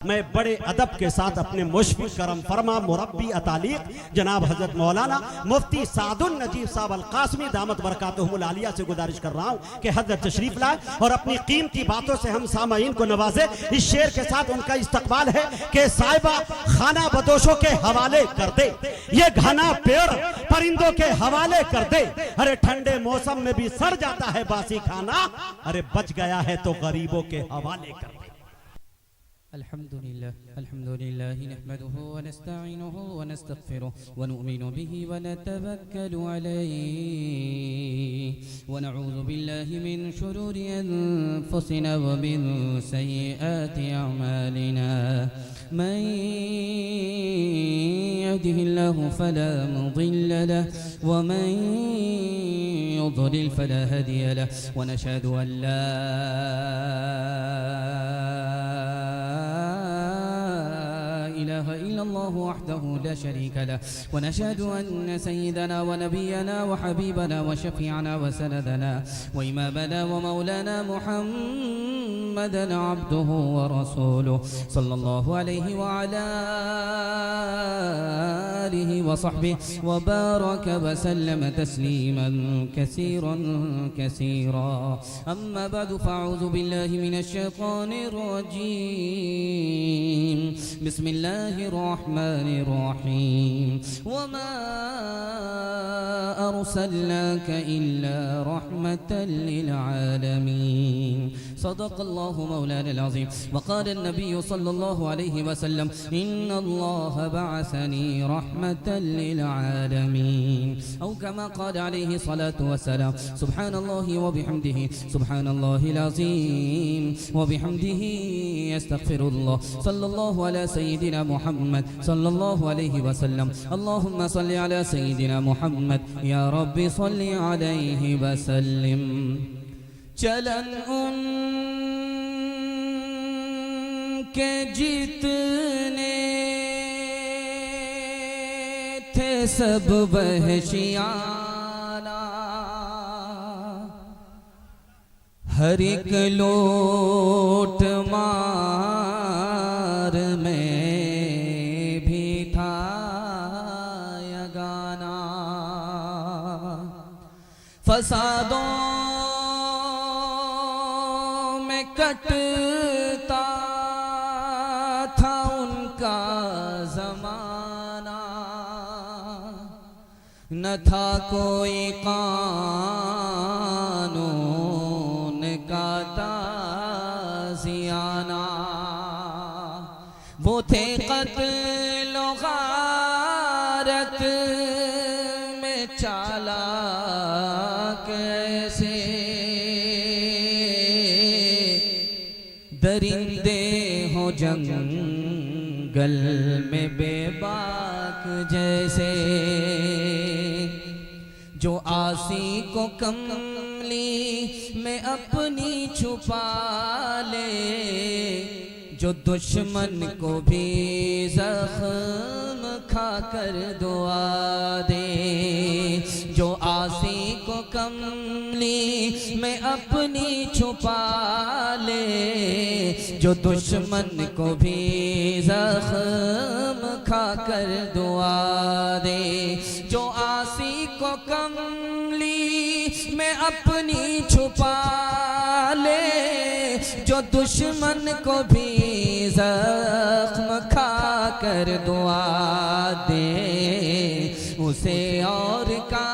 मैं बड़े अदब के साथ अपने मुशफिक करम फरमा मुरब्बी अतालीक जनाब हजरत मौलाना मुफ्ती सादुल नजीब साहब अल कासमी दामत बरकातुहुमुल आलिया से गुजारिश कर रहा हूँ कि हजरत तशरीफ लाए और अपनी कीमती बातों से हम सामाईन को नवाजे। इस शेर के साथ उनका इस्तकबाल है कि साहिबा खाना बदोशों के हवाले कर दे, ये घना पेड़ परिंदों के हवाले कर दे। अरे ठंडे मौसम में भी सड़ जाता है बासी खाना, अरे बच गया है तो गरीबों के हवाले कर दे। अल्हम्दुलिल्लाह नहमदुहु व नस्तईनुहु व नस्तगफिरुहु व नु'मिनु बिही व नतवक्कलु अलैहि व नऊज़ु बिल्लाहि मिन शुरूरि अनफुसिना व मिन सय्यिआति अअमालिना मन यहदिहिल्लाहु फला मुदिल्ल लहु व मन युद्लिल फला हादिय लहु व नशहदु अन ला इल्लल्लाह वहदहु ला शरीका लह व नशहदु अन्न सय्यदना व नबियना व हबीबना व शफीअना व सनदना व इमामना व मौलाना मुहम्मदन अब्दुहु व रसूलुहु सल्लल्लाहु अलैहि व अला आलिहि व सहबिहि व बारक व सल्लम तस्लीमन कसीरन कसीरा। अम्मा बअद फअऊज़ु बिल्लाहि मिनश शैतानिर रजीम। बिस्मिल्लाहिर रहमानिर रहीम। वमा अरसलनाका इल्ला रहमतल लिल आलमीन। सदक़ल्लाहु मौलाना अज़ीम। वक़ाल अन्नबी सल्लल्लाहु अलैहि वसल्लम इन्नल्लाह बअसनी रहमतल लिल आलमीन। औ कमा क़ाल अलैहि सलातु वस्सलाम। सुब्हानल्लाहि व बिहम्दिहि सुब्हानल्लाहिल अज़ीम व बिहम्दिहि अस्तग़फिरुल्लाह। सल्लल्लाहु अला सय्यिदिना मुहम्मद सल्लल्लाहु अलैहि वसल्लम। अल्लाहुम्मा सल्लि अला सय्यिदिना मुहम्मद या रब्बी सल्लि अलैहि वसल्लिम। चलन उनके जितने थे सब वहशियाना, हर एक लोट मार में भी था यगाना। फसादों में कटता था उनका ज़माना, न था कोई कानून का ताज़ियाना। वो थे क़त्ल व गारत में चालाक ऐसे, दरिंदे हो जंगल में बेबाक जैसे। जो आसी को कमली में अपनी छुपा ले, जो दुश्मन को भी जख्म खाकर दुआ दे। जो आसी को कमली में अपनी छुपा ले, जो दुश्मन को भी जख्म खाकर दुआ दे। जो आसी को कमली में अपनी छुपा ले, जो दुश्मन को भी जख्म खाकर दुआ दे। उसे और का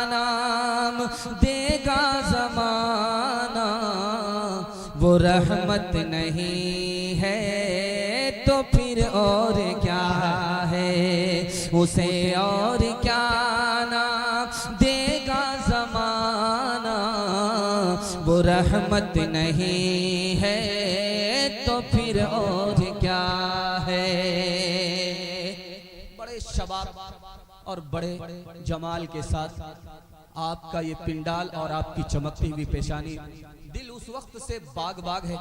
नाम देगा ज़माना, वो रहमत नहीं है तो फिर और क्या है। उसे और क्या नाम देगा ज़माना, वो रहमत नहीं है तो फिर और क्या है। बड़े शबाब और बड़े जमाल के साथ आपका ये पिंडाल और आपकी चमकती हुई पेशानी, दिल उस वक्त से बाग बाग है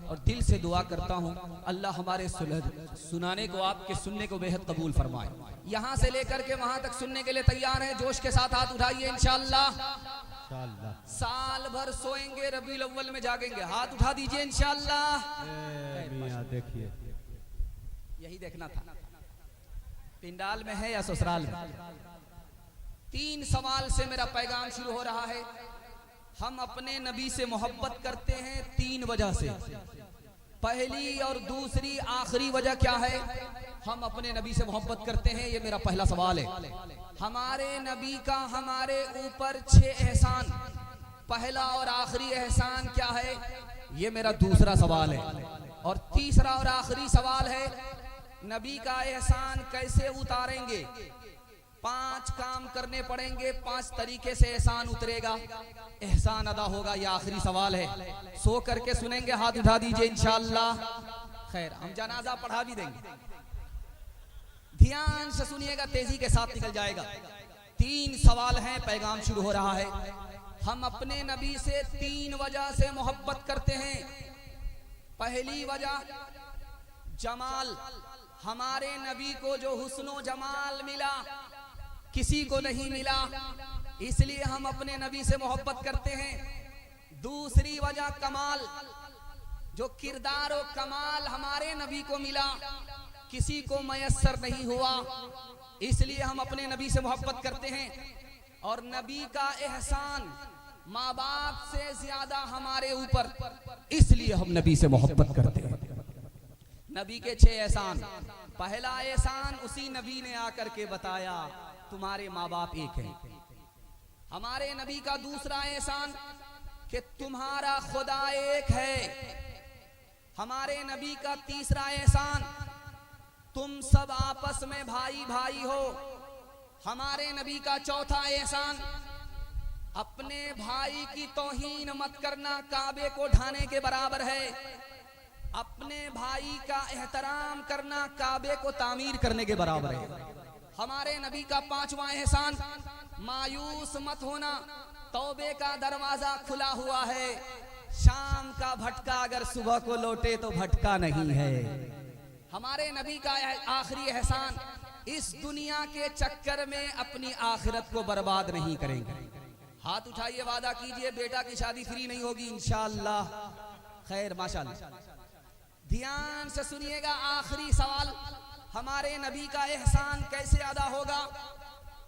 और दिल से दुआ करता हूँ अल्लाह हमारे सुनाने को, आपके सुनने को बेहद कबूल फरमाए। यहाँ से लेकर के वहाँ तक सुनने के लिए तैयार हैं? जोश के साथ हाथ उठाइए इंशाअल्लाह। साल भर सोएंगे, रबीउल अव्वल में जागेंगे। हाथ उठा दीजिए इंशाअल्लाह। देखिए यही देखना था, पिंडाल में है या ससुराल में। 3 सवाल से मेरा पैगाम शुरू हो रहा है। हम अपने नबी से मोहब्बत करते हैं 3 वजह से। पहली और दूसरी आखिरी वजह क्या है? हम अपने नबी से मोहब्बत करते हैं, ये मेरा पहला सवाल है। हमारे नबी का हमारे ऊपर 6 एहसान, पहला और आखिरी एहसान क्या है? ये मेरा दूसरा सवाल है। और तीसरा और आखिरी सवाल है, नबी का एहसान कैसे उतारेंगे? 5 काम करने पड़ेंगे, 5 तरीके से एहसान उतरेगा, एहसान अदा होगा। ये आखिरी सवाल है। सो करके सुनेंगे, हाथ उठा दीजिए इंशाअल्लाह। खैर, हम जनाजा पढ़ा भी देंगे, ध्यान से सुनिएगा, तेजी के साथ निकल जाएगा। 3 सवाल हैं, पैगाम शुरू हो रहा है। हम अपने नबी से 3 वजह से मोहब्बत करते हैं। पहली वजह जमाल, हमारे नबी को जो हुस्नो जमाल मिला किसी को नहीं मिला, इसलिए हम अपने नबी से मोहब्बत करते हैं। दूसरी वजह कमाल, जो किरदार और कमाल हमारे नबी को मिला किसी को मयस्सर नहीं हुआ, इसलिए हम अपने नबी से मोहब्बत करते हैं। और नबी का एहसान माँ बाप से ज्यादा हमारे ऊपर, इसलिए हम नबी से मोहब्बत करते हैं। नबी के 6 एहसान। पहला एहसान उसी नबी ने आकर के बताया, तुम्हारे माँ बाप एक हैं। हमारे नबी का दूसरा एहसान कि तुम्हारा खुदा एक है। हमारे नबी का तीसरा एहसान, तुम सब आपस में भाई भाई हो। हमारे नबी का चौथा एहसान, अपने भाई की तौहीन मत करना, काबे को ढाने के बराबर है। अपने भाई का एहतराम करना काबे को तामीर करने के बराबर है। हमारे नबी का 5वां एहसान, मायूस मत होना, तौबे का दरवाजा खुला हुआ है। शाम का भटका अगर सुबह को लौटे तो भटका नहीं है। हमारे नबी का आखिरी एहसान, इस दुनिया के चक्कर में अपनी आखिरत को बर्बाद नहीं करेंगे। हाथ उठाइए, वादा कीजिए बेटा की शादी फ्री नहीं होगी इंशाअल्लाह। खैर, माशाअल्लाह। ध्यान से सुनिएगा, आखिरी सवाल, हमारे नबी का एहसान कैसे अदा होगा?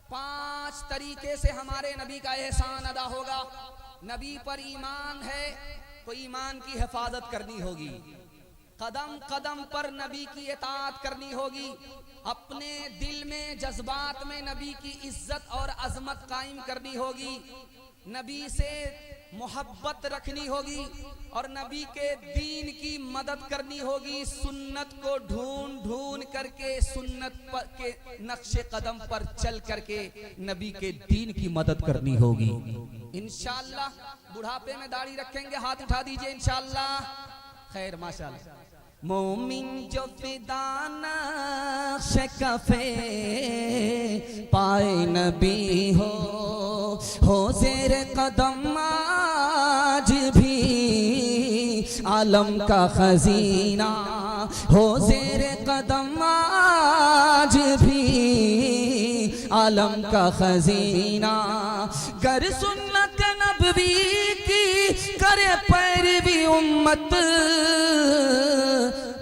5 तरीके से हमारे नबी का एहसान अदा होगा। नबी पर ईमान है तो ईमान की हिफाजत करनी होगी। कदम कदम पर नबी की इताअत करनी होगी। अपने दिल में, जज्बात में नबी की इज्जत और अजमत कायम करनी होगी। नबी से मोहब्बत रखनी होगी और नबी के दीन की मदद करनी होगी। सुन्नत को ढूंढ ढूंढ करके, सुन्नत पर के नक्शे कदम पर चल करके नबी के दीन की मदद करनी होगी इंशाअल्लाह। बुढ़ापे में दाढ़ी रखेंगे, हाथ उठा दीजिए इंशाअल्लाह। खैर, माशाअल्लाह। मोमिन जो फिदाना शिकफे पाए नबी हो ज़ेर कदम आज भी आलम का खजीना, हो ज़ेर कदम आज भी आलम का खजीना। गर सुन्नत नबवी की करे पैरवी उम्मत,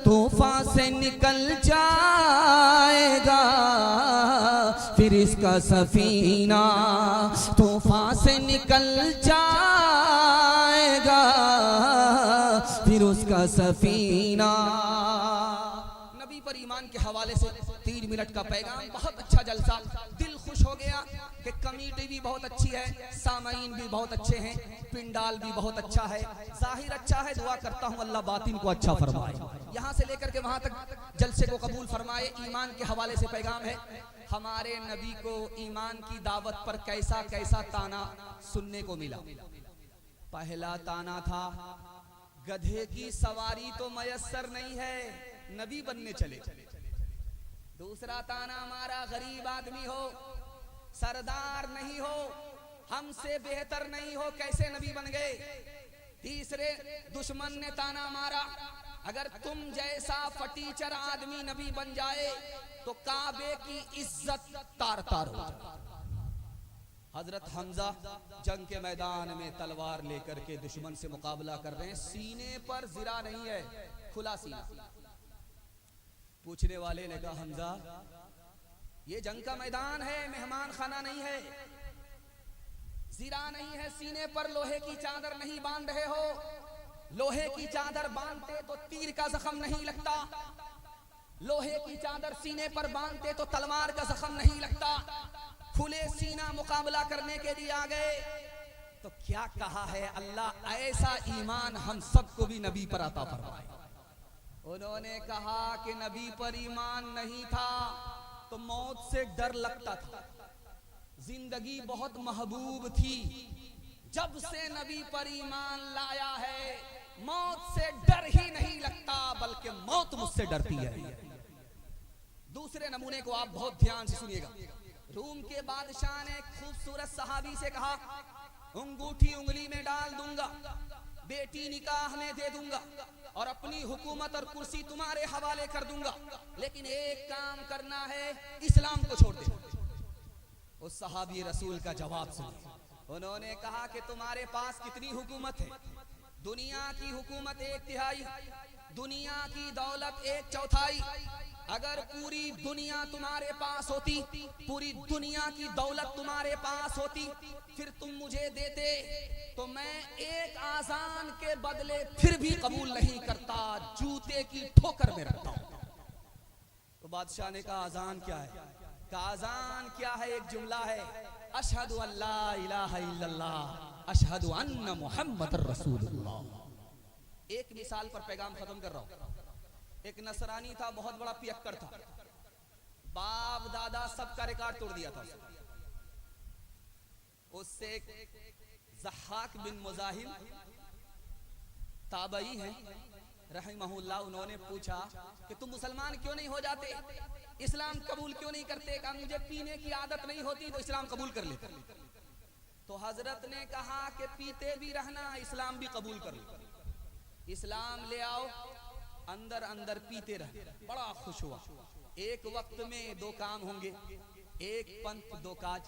तूफान से निकल जाएगा फिर इसका सफीना, तूफान से निकल जाएगा फिर उसका सफीना। नबी पर ईमान के हवाले से 3 मिनट का पैगाम, बहुत अच्छा जलसा, दिल खुश हो गया कि कमेटी भी बहुत अच्छी है, सामाईन भी बहुत अच्छे हैं, पिंडाल भी बहुत अच्छा है, जाहिर अच्छा है। दुआ करता हूँ अल्लाह बातिन को अच्छा फरमाए, यहाँ से लेकर के वहाँ तक जलसे को कबूल फरमाए। ईमान के हवाले से पैगाम है, हमारे नबी को ईमान की दावत पर कैसा कैसा ताना सुनने को मिला। पहला ताना था, गधे की सवारी तो मयस्सर नहीं है, नबी बनने चले। दूसरा ताना हमारा, गरीब आदमी हो, सरदार नहीं हो, हमसे बेहतर नहीं हो, कैसे नबी बन गए। तीसरे दुश्मन ने ताना मारा, अगर तुम जैसा फटीचर आदमी नबी बन जाए तो काबे की इज्जत तार तार हो जाए। हजरत हमजा जंग के मैदान में तलवार लेकर के दुश्मन से मुकाबला कर रहे हैं, सीने पर जिरा नहीं है, खुला सीना। पूछने वाले ने कहा हमजा ये जंग का मैदान है, मेहमान खाना नहीं है, जीरा नहीं है, सीने पर लोहे की चादर नहीं बांध रहे हो, लोहे की चादर बांधते तो तीर का जख्म नहीं लगता, लोहे की चादर सीने पर बांधते तो तलवार का जख्म नहीं लगता, खुले सीना मुकाबला करने के लिए आ गए। तो क्या कहा है अल्लाह, ऐसा ईमान हम सबको भी नबी पर अता फरमाए। उन्होंने कहा कि नबी पर ईमान नहीं था तो मौत से डर लगता था, जिंदगी बहुत महबूब थी, जब से नबी पर ईमान लाया है मौत से डर ही नहीं लगता बल्कि मौत मुझसे डरती है। दूसरे नमूने को आप बहुत ध्यान से सुनिएगा। रूम के बादशाह ने खूबसूरत सहाबी से कहा अंगूठी उंगली में डाल दूंगा, बेटी निकाह में दे दूंगा और अपनी हुकूमत और कुर्सी तुम्हारे हवाले कर दूंगा, लेकिन एक काम करना है, इस्लाम को छोड़ दे। उस सहाबी रसूल का जवाब सुनिए। उन्होंने कहा कि तुम्हारे पास कितनी हुकूमत है? दुनिया की हुकूमत 1/3, दुनिया की दौलत 1/4। अगर पूरी दुनिया तुम्हारे पास होती, पूरी दुनिया की दौलत तुम्हारे पास होती, फिर तुम मुझे देते तो मैं एक आजान के बदले फिर भी कबूल नहीं करता, जूते की ठोकर में रखता हूं। तो बादशाह ने कहा आजान क्या है? कहा आजान क्या है? एक जुमला है, अशहदु अल्ला इलाहा इल्लल्लाह अशहदु अन्ना मुहम्मदुर रसूलुल्लाह। एक मिसाल पर पैगाम खत्म कर रहा हूं। एक नसरानी था, बहुत बड़ा पियक्कर था, बाप दादा सबका रिकॉर्ड तोड़ दिया था। उससे ज़हाक बिन मुजाहिम ताबई हैं रहमहुल्लाह, उन्होंने पूछा कि तुम मुसलमान क्यों नहीं हो जाते, इस्लाम कबूल क्यों नहीं करते? कहा मुझे पीने की आदत नहीं होती तो इस्लाम कबूल कर लेते। तो हजरत ने कहा कि पीते भी रहना, इस्लाम भी कबूल कर लो, इस्लाम ले आओ, अंदर अंदर पीते रहे। बड़ा खुश हुआ। एक वक्त में 2 काम होंगे, एक पंथ 2 काज।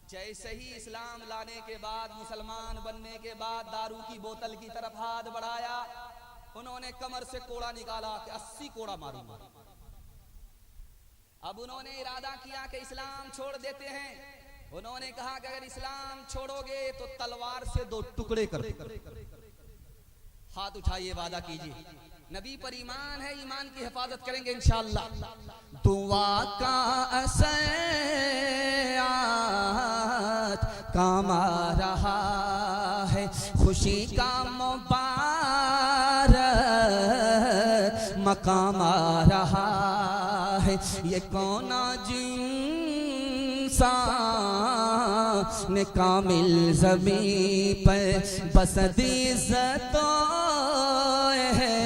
जैसे ही इस्लाम लाने के बाद, मुसलमान बनने के बाद दारू की बोतल की तरफ हाथ बढ़ाया, उन्होंने कमर से कोड़ा निकाला कि 80 कोड़ा मारूंगा। अब उन्होंने इरादा किया कि इस्लाम छोड़ देते हैं। उन्होंने कहा कि अगर इस्लाम छोड़ोगे तो तलवार से 2 टुकड़े कर दो। हाथ उठाइए, वादा कीजिए, नबी पर ईमान है, ईमान की हिफाजत करेंगे इंशाअल्लाह। दुआ का असर आज काम आ रहा है, खुशी का मुबारक मकाम आ रहा है, ये कौन इंसान ने कामिल ज़मीं पर बसद इज़्ज़तों है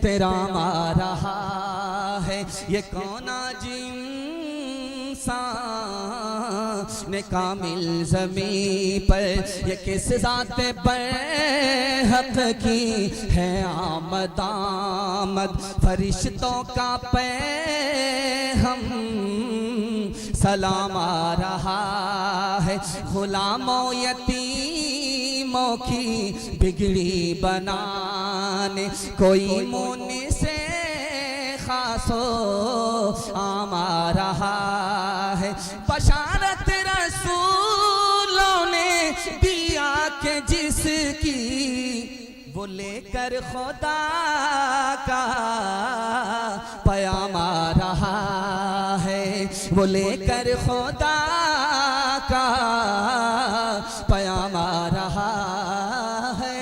तेरा आ रहा है, ये कौन इंसान ने कामिल ज़मीं पर, ये किस ज़ात पर हक की है आमद आमद, फरिश्तों का हम सलाम आ रहा है, गुलामों यतीमों की बिगड़ी बनाने कोई मुनि से खासो आम आ रहा है। बशारत रसूलों ने दिया के जिसकी, वो लेकर खुदा का पयाम आ रहा है, वो लेकर खुदा का पयाम आ रहा है।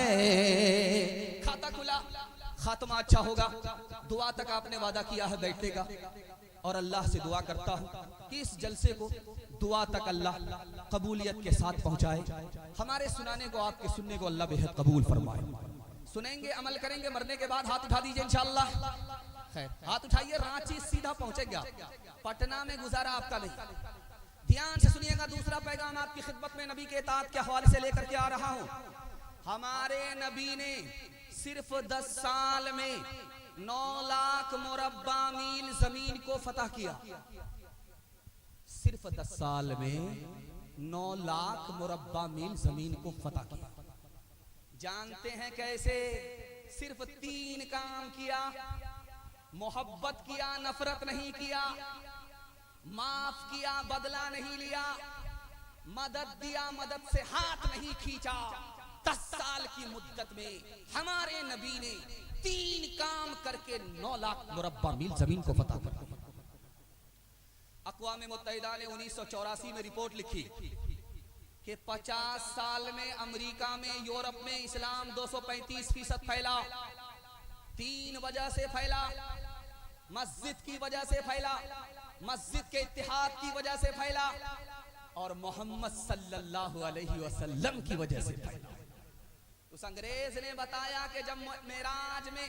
खाता खुला, खात्मा अच्छा होगा। दुआ तक आपने वादा किया है बैठने का, और अल्लाह से दुआ करता हूँ कि इस जलसे को दुआ तक अल्लाह कबूलियत के साथ पहुँचाए। हमारे सुनाने को, आपके सुनने को अल्लाह बेहद कबूल फरमाए। सुनेंगे, अमल करेंगे, मरने के बाद हाथ उठा दीजिए इंशाअल्लाह। खैर, हाथ उठाइए, रांची सीधा पहुंचेगा, पटना में गुजारा आपका नहीं। ध्यान से सुनिएगा। दूसरा पैगाम आपकी खिदमत में नबी के इताअत के हवाले से लेकर के आ रहा हूं। हमारे नबी ने सिर्फ 10 साल में 9 लाख मुरब्बा मील जमीन को फतह किया। सिर्फ 10 साल में 9 लाख मुरब्बा मील जमीन को फतह किया। जानते हैं कैसे? सिर्फ 3 काम किया। मोहब्बत किया, नफरत नहीं किया, माफ किया, बदला नहीं लिया, मदद दिया, मदद से हाथ नहीं खींचा। 10 साल की मुद्दत में हमारे नबी ने 3 काम करके 9 लाख मुरब्बा मील जमीन को फतह कर दिया। अक़वाम मुत्तहिदा ने 1984 में रिपोर्ट लिखी कि 50 साल में अमेरिका में, यूरोप में इस्लाम 235% फैला। 3 वजह से फैला। मस्जिद की वजह से फैला, मस्जिद के इत्तिहाद की वजह से फैला, और मोहम्मद सल्लल्लाहु अलैहि वसल्लम की वजह से फैला। उस अंग्रेज ने बताया कि जब मेराज में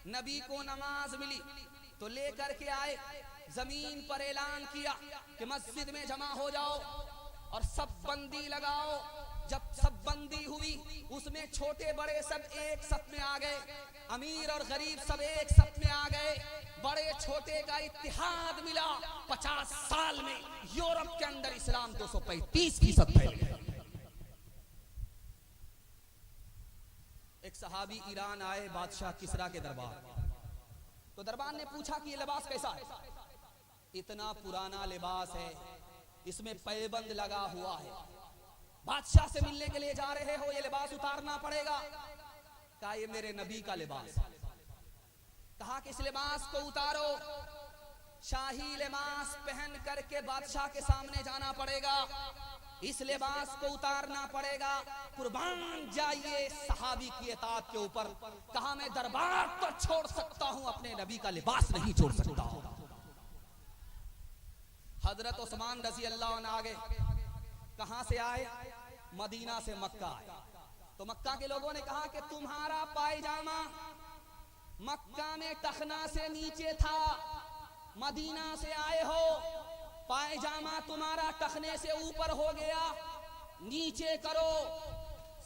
नबी को नमाज मिली तो लेकर के आए, जमीन पर ऐलान किया कि मस्जिद में जमा हो जाओ और सब बंदी लगाओ। जब सब बंदी हुई, उसमें छोटे बड़े सब एक सफ में आ गए, अमीर और गरीब सब एक सफ में आ गए, बड़े छोटे का इत्तिहाद मिला। 50 साल में यूरोप के अंदर इस्लाम 235% फैल गया। एक सहाबी ईरान आए बादशाह किसरा के दरबार, तो दरबार ने पूछा कि ये लिबास कैसा है? इतना पुराना लिबास है, इसमें पैबंद लगा हुआ है, बादशाह से मिलने के लिए जा रहे हो, ये लिबास उतारना पड़ेगा। कहा ये मेरे नबी का लिबास। कहा कि इस लिबास को उतारो, शाही लिबास पहन करके बादशाह के सामने जाना पड़ेगा, इस लिबास को उतारना पड़ेगा। कुर्बान जाइए सहाबी की इताअत के ऊपर। कहा मैं दरबार तो छोड़ सकता हूं, अपने नबी का लिबास नहीं छोड़ सकता। हजरत उस्मान रजी अल्लाह अन्हु आगे। कहां से आए? मदीना से मक्का आए। तो मक्का के लोगों ने कहा कि तुम्हारा पायजामा मक्का में टखना से नीचे था, मदीना से आए हो, पायजामा तुम्हारा टखने से ऊपर हो गया, नीचे करो।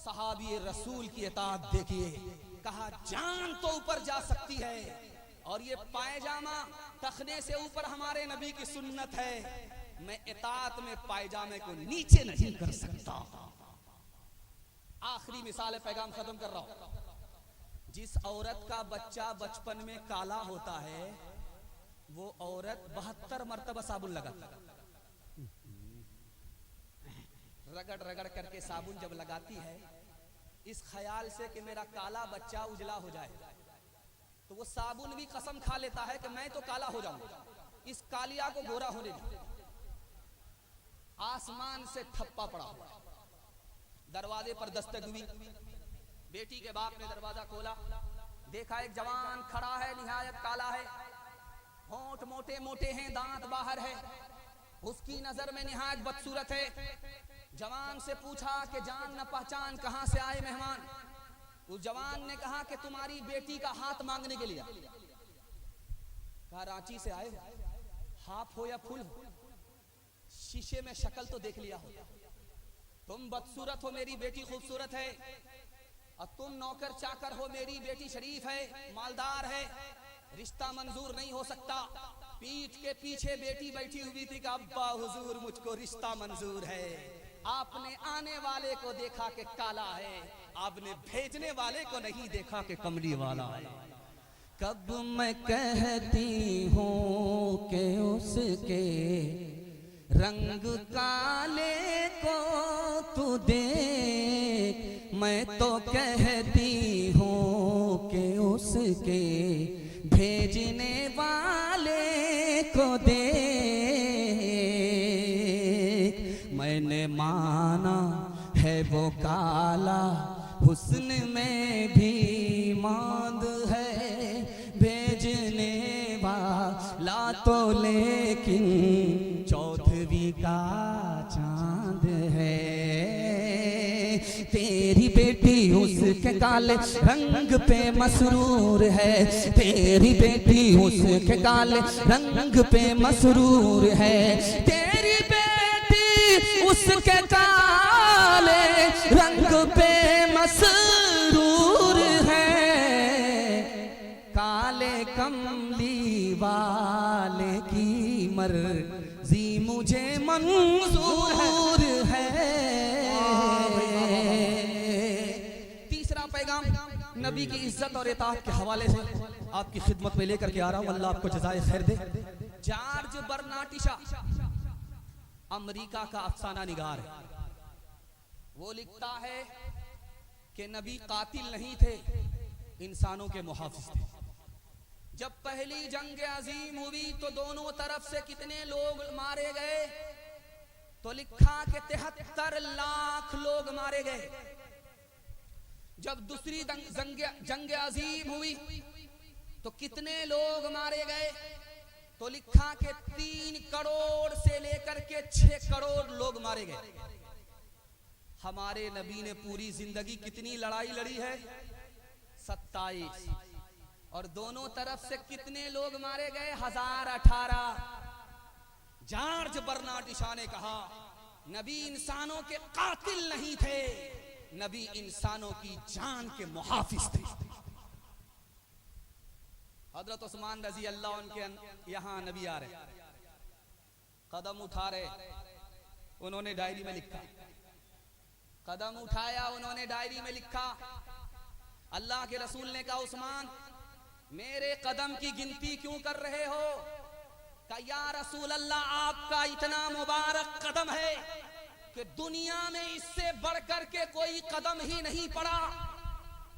सहाबी रसूल की इताअत देखिए। कहा जान तो ऊपर जा सकती है, और ये पायजामा टखने से ऊपर हमारे नबी की सुन्नत है, मैं इताअत में पायजामे को नीचे नहीं कर सकता। आखिरी मिसाल पैगाम खत्म कर रहा हूं। जिस औरत का बच्चा बचपन में काला होता है, वो औरत 72 मरतबा साबुन लगाती है। रगड़ रगड़ करके साबुन जब लगाती है, इस ख्याल से कि मेरा काला बच्चा उजला हो जाए, तो वो साबुन भी कसम खा लेता है कि मैं तो काला हो जाऊंगा, इस कालिया को गोरा होने दे। आसमान से ठप्पा पड़ा हुआ, दरवाजे पर दस्तक हुई। बेटी के बाप ने दरवाजा खोला, देखा एक जवान खड़ा है, निहायत काला है, होंठ मोटे मोटे हैं, दांत बाहर है, उसकी नजर में निहायत बदसूरत है। जवान से पूछा कि जान न पहचान कहां से आए मेहमान? उस जवान ने कहा कि तुम्हारी बेटी का हाथ मांगने के लिए। कहा रांची से आए हो, हाफ हो या फुल हो, शीशे में शक्ल तो देख लिया हो, तुम बदसूरत हो, मेरी बेटी खूबसूरत है, और तुम नौकर चाकर हो, मेरी बेटी शरीफ है, मालदार है, रिश्ता मंजूर नहीं हो सकता। पीठ के पीछे बेटी बैठी हुई थी कि अब्बा हुजूर मुझको रिश्ता मंजूर है। आपने आने वाले को देखा कि काला है, आपने भेजने वाले को नहीं देखा कि कमली वाला है। कब मैं कहती हूँ कि उसके रंग काले को तू देख, मैं तो कहती हूँ कि उसके भेजने वाले को देख। मैंने माना है वो काला, हुस्न में भी मांद है, भेजने वाला तो लेकिन चौथवी का चांद है। तेरी बेटी उसके काले रंग पे मसरूर है, तेरी बेटी उसके काले रंग पे मसरूर है, तेरी बेटी उसके काले रंग पे मसरूर है। काले कमली वाले की मर्जी मुझे मंजूर है। तीसरा पैगाम नबी की इज्जत और इताअत के हवाले से आपकी खिदमत में लेकर के आ रहा हूं, अल्लाह आपको जज़ाए खैर दे। जॉर्ज बर्नार्ड शॉ अमेरिका का अफसाना निगार है। वो लिखता है कि नबी कातिल नहीं थे, इंसानों के मुहाफिज थे। जब पहली जंग अजीम हुई तो दोनों तरफ से कितने लोग मारे गए, तो लिखा कि 73 लाख लोग मारे गए। जब दूसरी जंग अजीम हुई तो कितने लोग मारे गए, तो लिखा कि 3 करोड़ से लेकर के 6 करोड़ लोग मारे गए। हमारे नबी ने पूरी जिंदगी कितनी लड़ाई लड़ी है? 27। और दोनों तरफ से कितने लोग मारे गए? 1018। जॉर्ज बर्नार्ड शॉ ने कहा नबी इंसानों के कातिल नहीं थे, नबी इंसानों की जान के मुहाफिज थे। हजरत उस्मान रजी अल्लाह उनके यहां नबी आ रहे, कदम उठा रहे, उन्होंने डायरी में लिखा, कदम उठाया, उन्होंने डायरी में लिखा। अल्लाह के रसूल ने कहा उस्मान मेरे कदम की गिनती क्यों कर रहे हो? कहा या रसूल अल्लाह आपका इतना मुबारक कदम है कि दुनिया में इससे बढ़कर के कोई कदम ही नहीं पड़ा,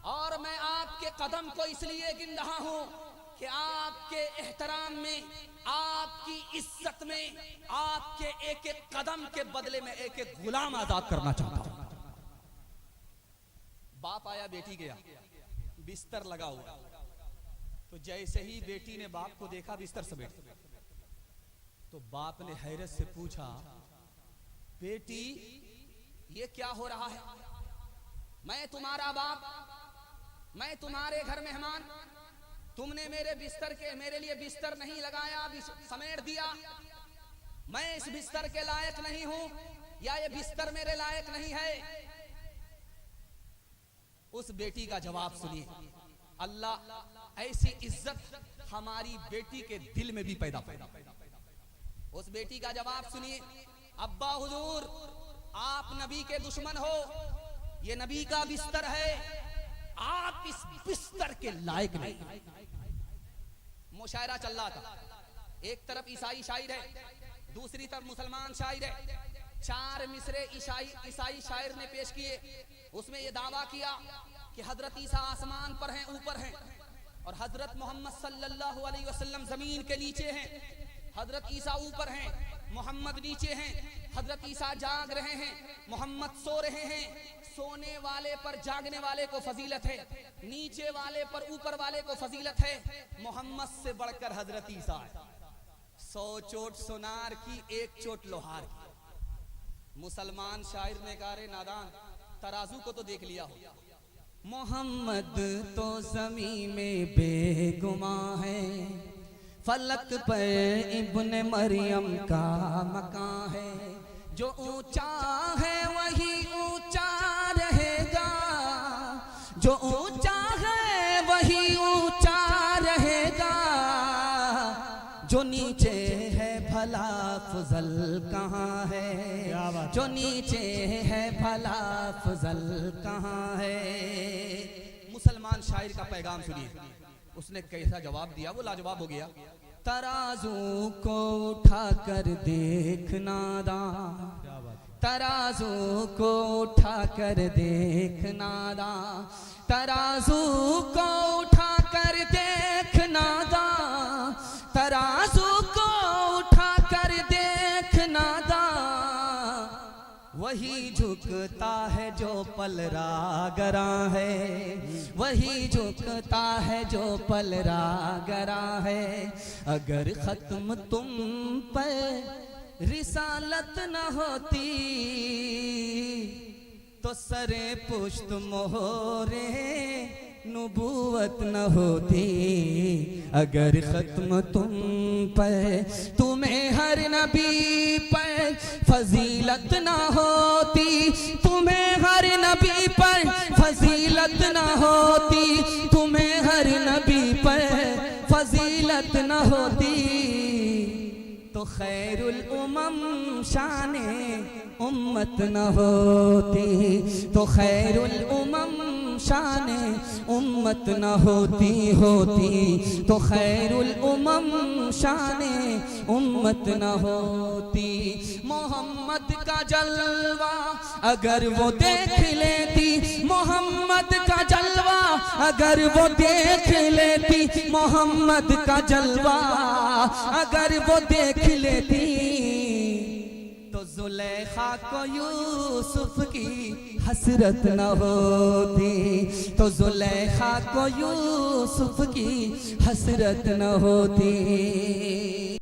और मैं आपके कदम को इसलिए गिन रहा हूं कि आपके एहतराम में, आपकी इज्जत में, आपके एक एक कदम के बदले में एक एक गुलाम आजाद करना चाहता हूं। बाप आया, बेटी गया, बिस्तर लगा हुआ, तो जैसे ही बेटी ने बाप को देखा बिस्तर से बैठ, तो बाप ने हैरत से पूछा बेटी ये क्या हो रहा है? मैं तुम्हारा बाप, मैं तुम्हारे घर मेहमान, तुमने मेरे लिए बिस्तर नहीं लगाया, समेट दिया, मैं इस बिस्तर के लायक नहीं हूं, या ये बिस्तर मेरे लायक नहीं है? उस बेटी का जवाब सुनिए। अल्लाह ऐसी इज्जत हमारी बेटी के दिल में भी पैदा पैदा। उस बेटी का जवाब सुनिए, अब्बा हुजूर आप नबी के दुश्मन हो, ये नबी का बिस्तर है, आप इस बिस्तर के लायक नहीं। मुशायरा चल रहा था, एक तरफ ईसाई शायर है, दूसरी तरफ मुसलमान शायर है। 4 मिसरे ईसाई शायर ने पेश किए, उसमें यह दावा किया कि हजरत ईसा आसमान पर हैं, ऊपर हैं, और हजरत मोहम्मद सल्लल्लाहु अलैहि वसल्लम जमीन के नीचे हैं। हजरत ईसा ऊपर हैं, मोहम्मद नीचे हैं। हजरत ईसा जाग रहे हैं, मोहम्मद सो रहे हैं। सोने वाले पर जागने वाले को फजीलत है, नीचे वाले पर ऊपर वाले को फजीलत है। मोहम्मद से बढ़कर हजरत ईसा है। 100 चोट सोनार की, 1 चोट लोहार की। मुसलमान शायर ने कहा रे नादान, तराजू को तो देख लिया हो। मोहम्मद तो ज़मीं में बेगुमां है, फलक पर इब्ने मरियम का मकान है। जो ऊंचा है वही ऊंचा रहेगा, जो ऊंचा है वही ऊंचा रहेगा, जो नीचे है भला फजल कहाँ है, जो नीचे है भला फजल कहाँ है। मुसलमान शायर का पैगाम सुनिए, उसने कैसा जवाब दिया, वो लाजवाब हो गया। तराजू को उठा कर देखना दां, तराजू को उठा कर देखना दां, तराजू को उठा कर देखना दां, तराजू को उठा कर देखना दां। वही झुकता है जो पलरा गरा है, वही झुकता है जो पलरा गरा है। अगर खत्म तुम पर रिसालत न होती तो सरे पुश्त मोहरे नबूवत न होती। अगर खत्म तुम पर, तुम्हें हर नबी पर फजीलत न होती, तुम्हें हर नबी पर फजीलत न होती, तुम्हें हर नबी पर फजीलत न होती। तो खैरुल उमम शाने उम्मत न होती, तो खैरुल उमम शाने उम्मत न होती, तो खैरुल उमम शाने उम्मत न होती। मोहम्मद का जलवा अगर वो देख लेती, मोहम्मद का जलवा अगर वो देख लेती, मोहम्मद का जलवा अगर वो देख लेती, तो जुलेखा को यूसुफ की हसरत न होती, तो जुलेखा को यूसुफ की हसरत न होती।